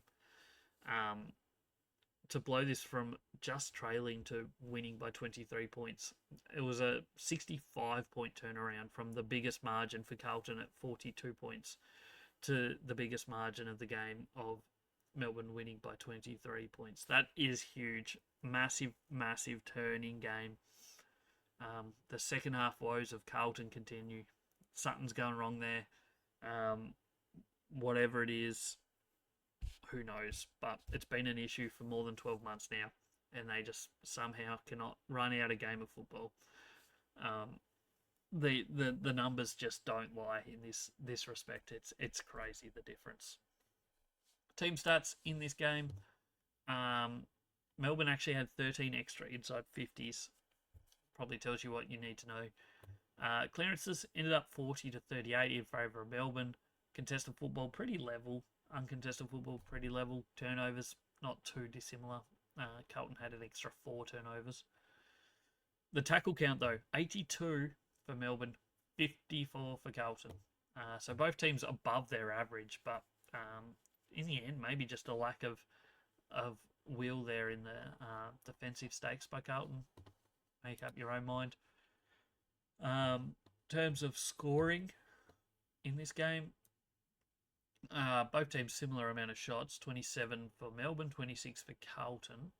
To blow this from just trailing to winning by 23 points. It was a 65-point turnaround from the biggest margin for Carlton at 42 points to the biggest margin of the game of Melbourne winning by 23 points. That is huge. Massive, massive turning game. The second half woes of Carlton continue. Something's going wrong there. Whatever it is, who knows? But it's been an issue for more than 12 months now, and they just somehow cannot run out a game of football. The numbers just don't lie in this respect. It's crazy, the difference. Team stats in this game. Melbourne actually had 13 extra inside 50s. Probably tells you what you need to know. Clearances ended up 40 to 38 in favour of Melbourne. Contested football pretty level. Uncontested football pretty level. Turnovers not too dissimilar. Carlton had an extra 4 turnovers. The tackle count though, 82 for Melbourne, 54 for Carlton. So both teams above their average, but in the end, maybe just a lack of will there in the defensive stakes by Carlton. Make up your own mind. In terms of scoring in this game, both teams similar amount of shots, 27 for Melbourne, 26 for Carlton.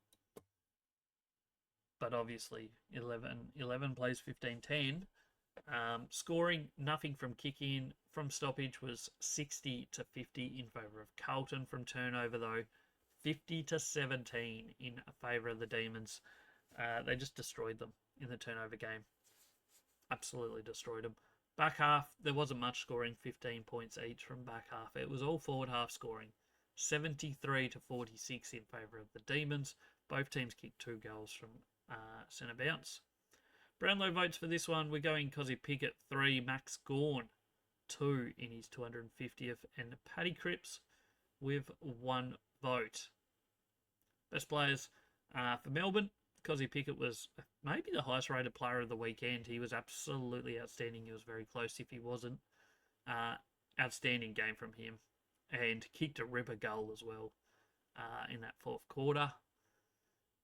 But obviously 11 plays 15-10. Scoring, nothing from kick-in. From stoppage was 60 to 50 in favour of Carlton. From turnover though, 50 to 17 in favour of the Demons. They just destroyed them in the turnover game. Absolutely destroyed them. Back half, there wasn't much scoring, 15 points each from back half. It was all forward half scoring. 73 to 46 in favour of the Demons. Both teams kicked 2 goals from centre bounce. Brownlow votes for this one. We're going Cozzy Pickett 3, Max Gawn 2 in his 250th, and Paddy Cripps with 1 vote. Best players for Melbourne. Cozzy Pickett was maybe the highest rated player of the weekend. He was absolutely outstanding. He was very close if he wasn't. Outstanding game from him. And kicked a ripper goal as well in that 4th quarter.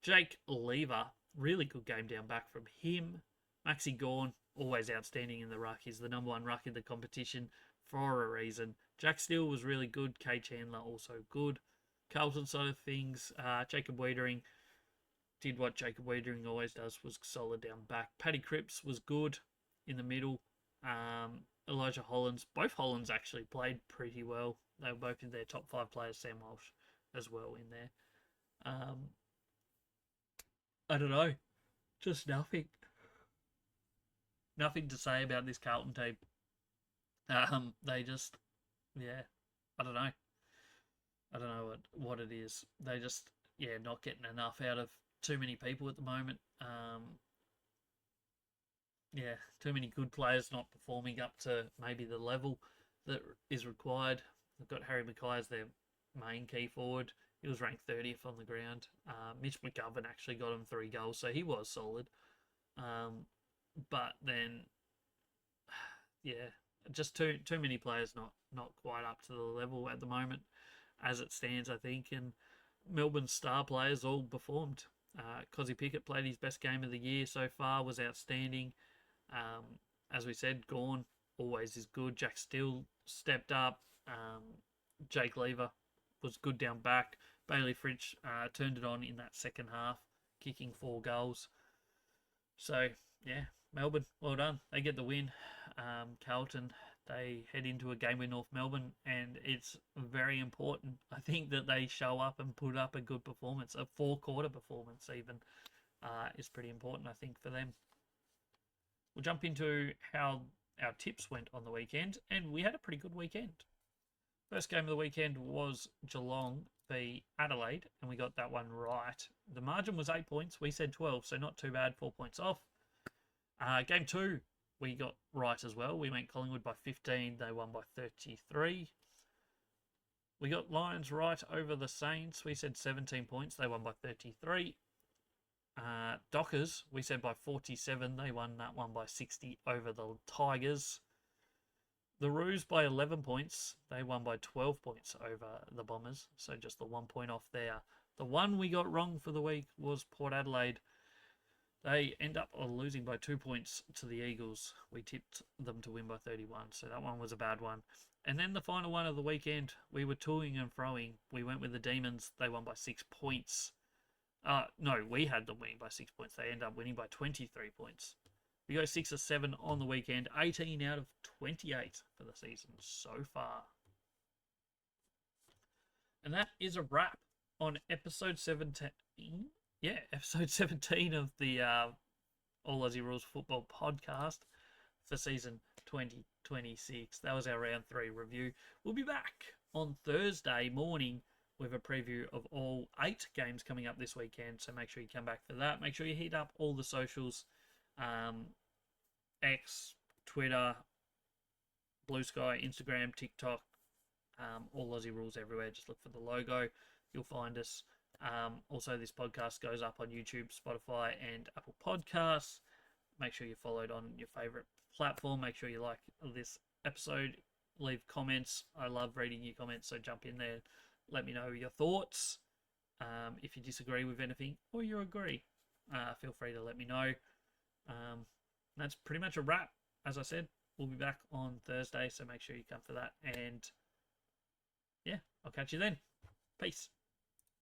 Jake Lever, really good game down back from him. Maxi Gawn, always outstanding in the ruck. He's the number 1 ruck in the competition for a reason. Jack Steele was really good. Cade Chandler also good. Carlton side of things, Jacob Wiedering did what Jacob Wiedering always does, was solid down back. Paddy Cripps was good in the middle. Elijah Hollands, both Hollands actually played pretty well. They were both in their top 5 players. Sam Walsh as well in there. I don't know. Just nothing. Nothing to say about this Carlton team. They just, yeah, I don't know. I don't know what it is. They just, not getting enough out of too many people at the moment. Too many good players not performing up to maybe the level that is required. They've got Harry Mackay as their main key forward. He was ranked 30th on the ground. Mitch McGovern actually got him 3 goals, so he was solid. But then, just too many players not quite up to the level at the moment as it stands, I think. And Melbourne's star players all performed. Cozzy Pickett played his best game of the year so far, was outstanding. As we said, Gawn always is good. Jack Steele stepped up. Jake Lever was good down back. Bailey Fritsch turned it on in that second half, kicking 4 goals. So, Melbourne, well done. They get the win. Carlton, they head into a game with North Melbourne, and it's very important, I think, that they show up and put up a good performance. A 4-quarter performance even is pretty important, I think, for them. We'll jump into how our tips went on the weekend, and we had a pretty good weekend. First game of the weekend was Geelong v Adelaide, and we got that one right. The margin was 8 points. We said 12, so not too bad, 4 points off. Game 2, we got right as well. We went Collingwood by 15. They won by 33. We got Lions right over the Saints. We said 17 points. They won by 33. Dockers, we said by 47. They won that one by 60 over the Tigers. The Roos by 11 points. They won by 12 points over the Bombers. So just the 1 point off there. The one we got wrong for the week was Port Adelaide. They end up losing by 2 points to the Eagles. We tipped them to win by 31. So that one was a bad one. And then the final one of the weekend, we were toing and froing. We went with the Demons. They won by 6 points. No, we had them winning by 6 points. They end up winning by 23 points. We go 6 or 7 on the weekend. 18 out of 28 for the season so far. And that is a wrap on episode 17. Yeah, episode 17 of the All Aussie Rules Football podcast for season 2026. That was our round 3 review. We'll be back on Thursday morning with a preview of all 8 games coming up this weekend. So make sure you come back for that. Make sure you hit up all the socials. X, Twitter, Blue Sky, Instagram, TikTok, all Aussie Rules everywhere. Just look for the logo. You'll find us. Also, this podcast goes up on YouTube, Spotify, and Apple Podcasts. Make sure you're followed on your favorite platform. Make sure you like this episode. Leave comments. I love reading your comments, so jump in there. Let me know your thoughts. If you disagree with anything or you agree, feel free to let me know. That's pretty much a wrap. As I said, we'll be back on Thursday, so make sure you come for that. And yeah, I'll catch you then. Peace.